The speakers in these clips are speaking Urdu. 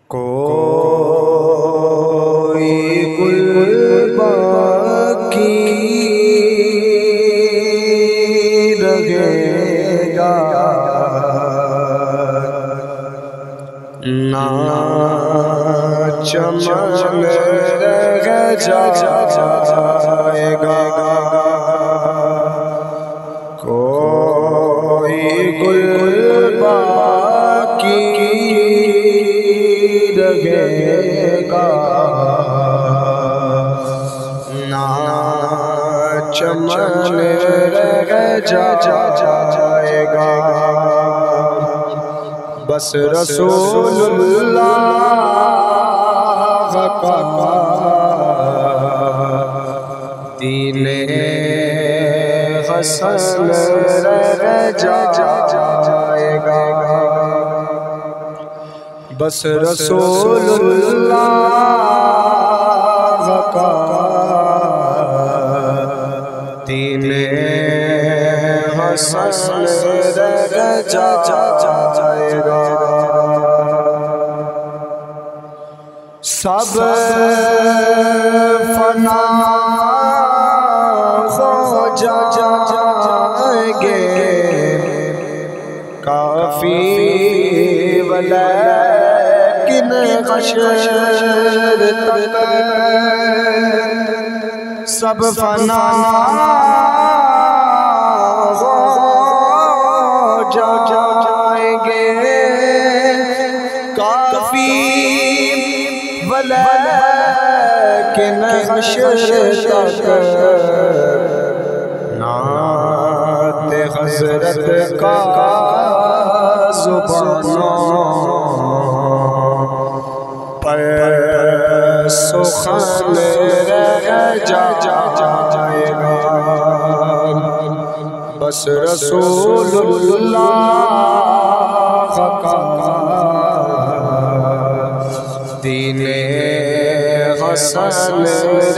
کوئی گل باقی رہے گا نہ چمن رہ جائے گا کوئی گل باقی رہے گا نہ چمن رہ جائے گا بس رسول اللہ کا دین حسن رہ جائے گا بس رسول اللہ کا دین حسن رہ جائے گا سب فنا ہو جائیں گے کافی ولیکن حشر تک سب فنا ہو جائیں گے کافی ولیکن حشر تک نعت حضرت کا زبانوں پر سخن رہ جائے گا بس رسول اللہ کا دین حسن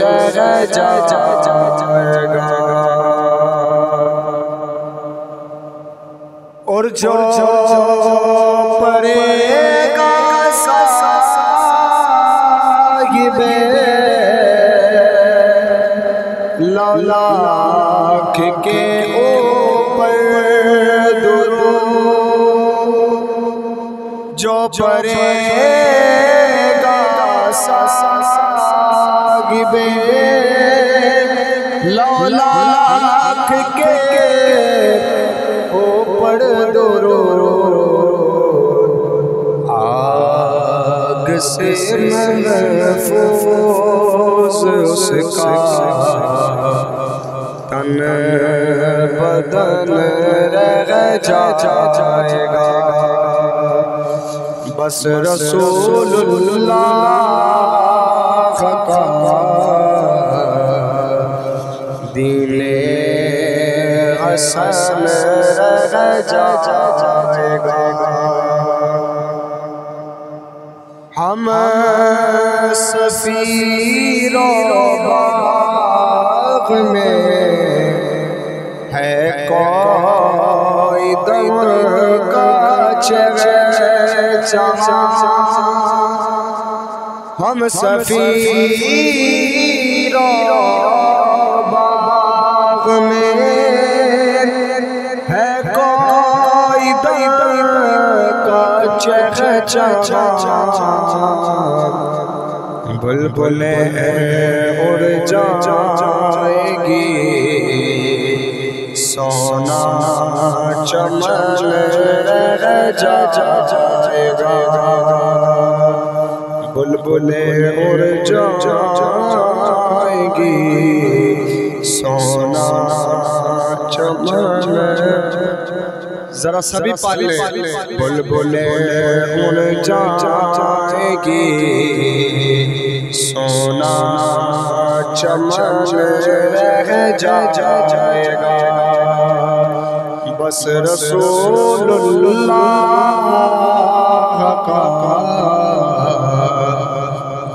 رہ جائے گا اور جو پڑے گا صاحب لاکھ کے اوپر درود جو پڑے گا صاحب لاکھ کے اوپر درود آگ سے محفوظ اس کا تن بدن رہ جائے گا بس رسول اللہ کا دین حسن رہ جائے گا ہم سفیر و باغ میں ہے کوئی دور کا چمچم ہم سفیر و باغ میں ہے کوئی دور کا چمچم بلبلیں اڑ جائیں گی سونا چمن رہ جائے گا بلبلیں اڑ جائیں گی سونا چمن ذرا سبھی پالے بلبلیں اڑ جائیں گی سونا چمن رہ جائے گا بس رسول اللہ کا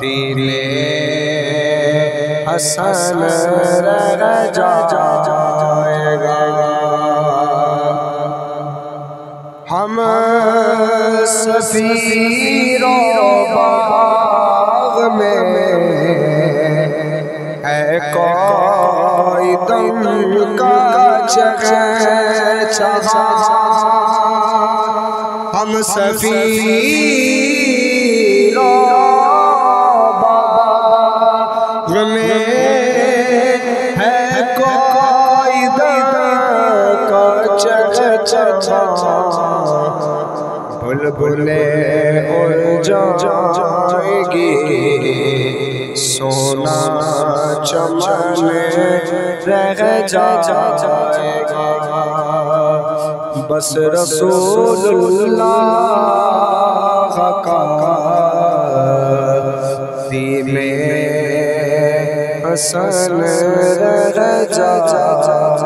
دین حسن رہ جائے گا ہم سفیر و باغ میں ہے کوئی دم کا چہچہا ہم سفیر باغ میں ہے کوئی دم کا چہچہا بلبلیں اڑ جائے گی سونا چمن رہ جائے گا بس رسول اللہ کا دین حسن رہ جائے گا